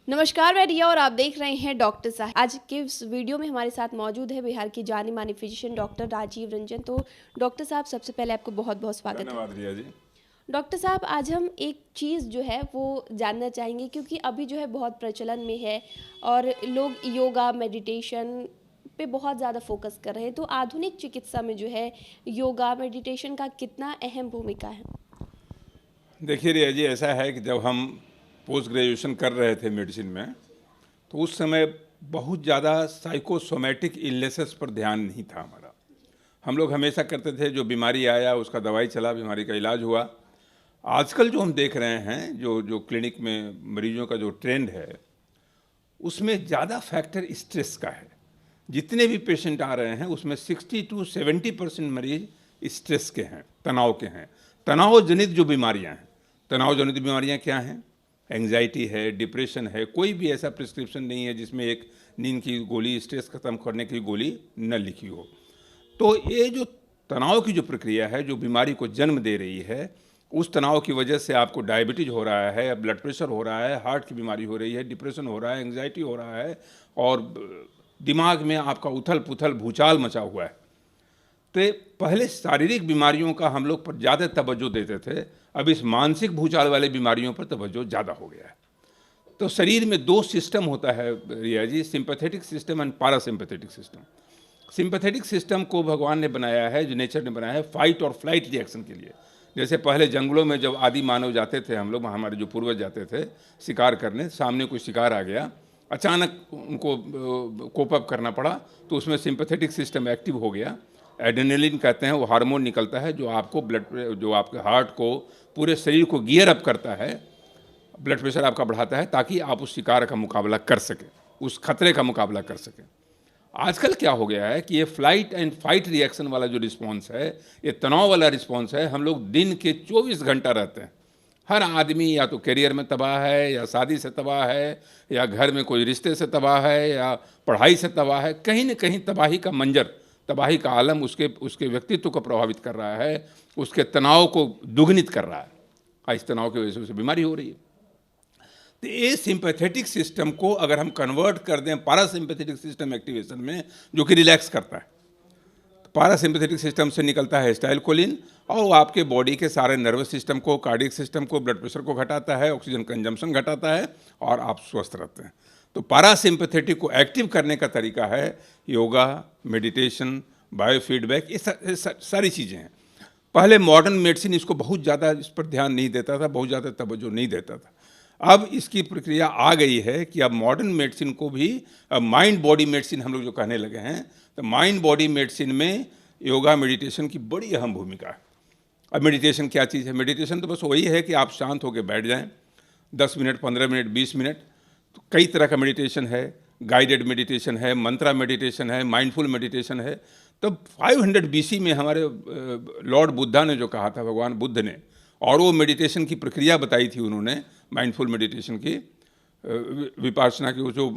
नमस्कार, मैं रिया और आप देख रहे हैं डॉक्टर साहब। आज के इस वीडियो में हमारे साथ मौजूद है बिहार की जानी मानी फिजिशियन डॉक्टर राजीव रंजन। तो डॉक्टर साहब, सबसे पहले आपको बहुत बहुत स्वागत है। धन्यवाद रिया जी। डॉक्टर साहब, आज हम एक चीज़ जो है वो जानना चाहेंगे, क्योंकि अभी जो है बहुत प्रचलन में है और लोग योगा मेडिटेशन पे बहुत ज़्यादा फोकस कर रहे हैं। तो आधुनिक चिकित्सा में जो है योगा मेडिटेशन का कितना अहम भूमिका है? देखिए रिया जी, ऐसा है कि जब हम पोस्ट ग्रेजुएशन कर रहे थे मेडिसिन में, तो उस समय बहुत ज़्यादा साइकोसोमेटिक इलनेसेस पर ध्यान नहीं था हमारा। हम लोग हमेशा करते थे जो बीमारी आया उसका दवाई चला, बीमारी का इलाज हुआ। आजकल जो हम देख रहे हैं, जो जो क्लिनिक में मरीजों का जो ट्रेंड है, उसमें ज़्यादा फैक्टर स्ट्रेस का है। जितने भी पेशेंट आ रहे हैं उसमें 60 to 70% मरीज स्ट्रेस के हैं, तनाव के हैं। तनाव जनित जो बीमारियां हैं, तनाव जनित बीमारियां क्या हैं? एंग्जाइटी है, डिप्रेशन है। कोई भी ऐसा प्रिस्क्रिप्शन नहीं है जिसमें एक नींद की गोली, स्ट्रेस खत्म करने की गोली न लिखी हो। तो ये जो तनाव की जो प्रक्रिया है, जो बीमारी को जन्म दे रही है, उस तनाव की वजह से आपको डायबिटीज हो रहा है, ब्लड प्रेशर हो रहा है, हार्ट की बीमारी हो रही है, डिप्रेशन हो रहा है, एंग्जाइटी हो रहा है और दिमाग में आपका उथल पुथल भूचाल मचा हुआ है। तो पहले शारीरिक बीमारियों का हम लोग पर ज़्यादा तवज्जो देते थे, अब इस मानसिक भूचाल वाले बीमारियों पर तवज्जो ज़्यादा हो गया है। तो शरीर में दो सिस्टम होता है Riya ji, sympathetic system and parasympathetic system. Sympathetic system को भगवान ने बनाया है, जो नेचर ने बनाया है, फाइट और फ्लाइट रिएक्शन के लिए। जैसे पहले जंगलों में जब आदि मानव जाते थे, हम लोग, हमारे जो पूर्वज जाते थे शिकार करने, सामने कोई शिकार आ गया, अचानक उनको कोप अप करना पड़ा, तो उसमें सिंपैथेटिक सिस्टम एक्टिव हो गया। एड्रेनलिन कहते हैं, वो हार्मोन निकलता है जो आपको जो आपके हार्ट को, पूरे शरीर को गियर अप करता है, ब्लड प्रेशर आपका बढ़ाता है, ताकि आप उस शिकार का मुकाबला कर सकें, उस खतरे का मुकाबला कर सकें। आजकल क्या हो गया है कि ये फ्लाइट एंड फाइट रिएक्शन वाला जो रिस्पॉन्स है, ये तनाव वाला रिस्पॉन्स है, हम लोग दिन के 24 घंटा रहते हैं। हर आदमी या तो करियर में तबाह है, या शादी से तबाह है, या घर में कोई रिश्ते से तबाह है, या पढ़ाई से तबाह है। कहीं न कहीं तबाही का मंजर, तबाही का आलम उसके व्यक्तित्व को प्रभावित कर रहा है, उसके तनाव को दुगनित कर रहा है। इस तनाव की वजह से उसे बीमारी हो रही है। तो ये सिंपैथेटिक सिस्टम को अगर हम कन्वर्ट कर दें पैरासिम्पैथेटिक सिस्टम एक्टिवेशन में, जो कि रिलैक्स करता है, तो पैरासिम्पैथेटिक सिस्टम से निकलता है एसिटाइलकोलिन, और वो आपके बॉडी के सारे नर्वस सिस्टम को, कार्डियक सिस्टम को, ब्लड प्रेशर को घटाता है, ऑक्सीजन कंजम्पशन घटाता है, और आप स्वस्थ रहते हैं। तो पैरासिम्पैथेटिक को एक्टिव करने का तरीका है योगा, मेडिटेशन, बायोफीडबैक, ये सारी चीज़ें हैं। पहले मॉडर्न मेडिसिन इसको बहुत ज़्यादा, इस पर ध्यान नहीं देता था, बहुत ज़्यादा तवज्जो नहीं देता था। अब इसकी प्रक्रिया आ गई है कि अब मॉडर्न मेडिसिन को भी माइंड बॉडी मेडिसिन हम लोग जो कहने लगे हैं, तो माइंड बॉडी मेडिसिन में योगा मेडिटेशन की बड़ी अहम भूमिका है। अब मेडिटेशन क्या चीज़ है? मेडिटेशन तो बस वही है कि आप शांत होकर बैठ जाएं, 10 मिनट, 15 मिनट, 20 मिनट। तो कई तरह का मेडिटेशन है, गाइडेड मेडिटेशन है, मंत्रा मेडिटेशन है, माइंडफुल मेडिटेशन है। तब 500 BC में हमारे लॉर्ड बुद्धा ने जो कहा था, भगवान बुद्ध ने, और वो मेडिटेशन की प्रक्रिया बताई थी उन्होंने, माइंडफुल मेडिटेशन की, विपासना की, वो जो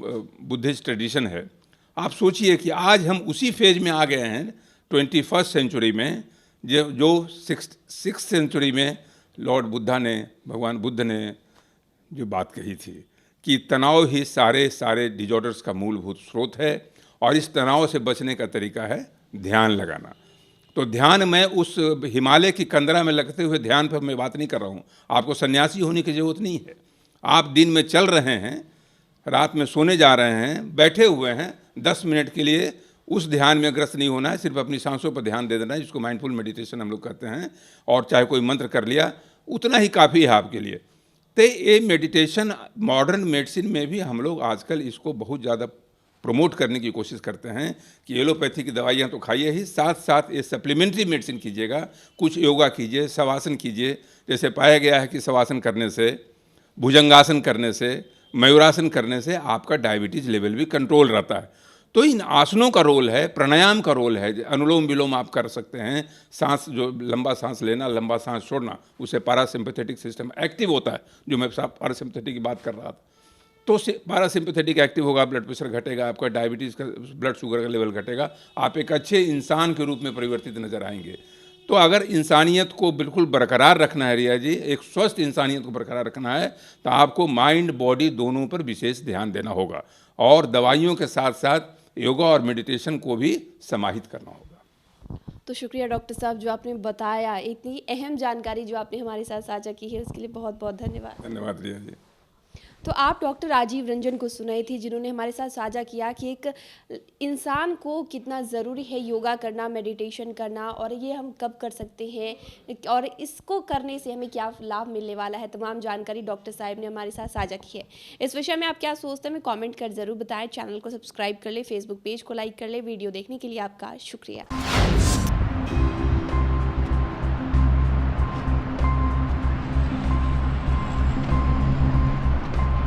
बुद्धिस्ट ट्रेडिशन है। आप सोचिए कि आज हम उसी फेज में आ गए हैं 21st सेंचुरी में, जो 6th सेंचुरी में लॉर्ड बुद्धा ने, भगवान बुद्ध ने जो बात कही थी कि तनाव ही सारे डिजॉर्डर्स का मूलभूत स्रोत है, और इस तनाव से बचने का तरीका है ध्यान लगाना। तो ध्यान में उस हिमालय की कंदरा में लगते हुए ध्यान पर मैं बात नहीं कर रहा हूँ। आपको सन्यासी होने की ज़रूरत नहीं है। आप दिन में चल रहे हैं, रात में सोने जा रहे हैं, बैठे हुए हैं, 10 मिनट के लिए उस ध्यान में ग्रस्त नहीं होना है, सिर्फ अपनी सांसों पर ध्यान दे देना है, जिसको माइंडफुल मेडिटेशन हम लोग कहते हैं। और चाहे कोई मंत्र कर लिया, उतना ही काफ़ी है आपके लिए। तो ये मेडिटेशन मॉडर्न मेडिसिन में भी हम लोग आजकल इसको बहुत ज़्यादा प्रमोट करने की कोशिश करते हैं कि एलोपैथी की दवाइयाँ तो खाइए ही, साथ साथ ये सप्लीमेंट्री मेडिसिन कीजिएगा, कुछ योगा कीजिए, शवासन कीजिए। जैसे पाया गया है कि शवासन करने से, भुजंगासन करने से, मयूरासन करने से आपका डायबिटीज़ लेवल भी कंट्रोल रहता है। तो इन आसनों का रोल है, प्राणायाम का रोल है, अनुलोम विलोम आप कर सकते हैं, सांस, जो लंबा सांस लेना, लंबा सांस छोड़ना, उससे पैरासिम्पैथेटिक सिस्टम एक्टिव होता है, जो मैं पैरासिम्पैथेटिक की बात कर रहा था। तो पैरासिम्पैथेटिक एक्टिव होगा, ब्लड प्रेशर घटेगा, आपका डायबिटीज़ का, ब्लड शुगर का लेवल घटेगा, आप एक अच्छे इंसान के रूप में परिवर्तित नजर आएंगे। तो अगर इंसानियत को बिल्कुल बरकरार रखना है रिया जी, एक स्वस्थ इंसानियत को बरकरार रखना है, तो आपको माइंड बॉडी दोनों पर विशेष ध्यान देना होगा और दवाइयों के साथ-साथ योगा और मेडिटेशन को भी समाहित करना होगा। तो शुक्रिया डॉक्टर साहब जो आपने बताया, इतनी अहम जानकारी जो आपने हमारे साथ साझा की है उसके लिए बहुत-बहुत धन्यवाद। धन्यवाद रिया जी। तो आप डॉक्टर राजीव रंजन को सुनाई थी जिन्होंने हमारे साथ साझा किया कि एक इंसान को कितना ज़रूरी है योगा करना, मेडिटेशन करना और ये हम कब कर सकते हैं और इसको करने से हमें क्या लाभ मिलने वाला है। तमाम जानकारी डॉक्टर साहब ने हमारे साथ साझा की है। इस विषय में आप क्या सोचते हैं, हमें कमेंट कर ज़रूर बताएं। चैनल को सब्सक्राइब कर ले, फेसबुक पेज को लाइक कर ले। वीडियो देखने के लिए आपका शुक्रिया।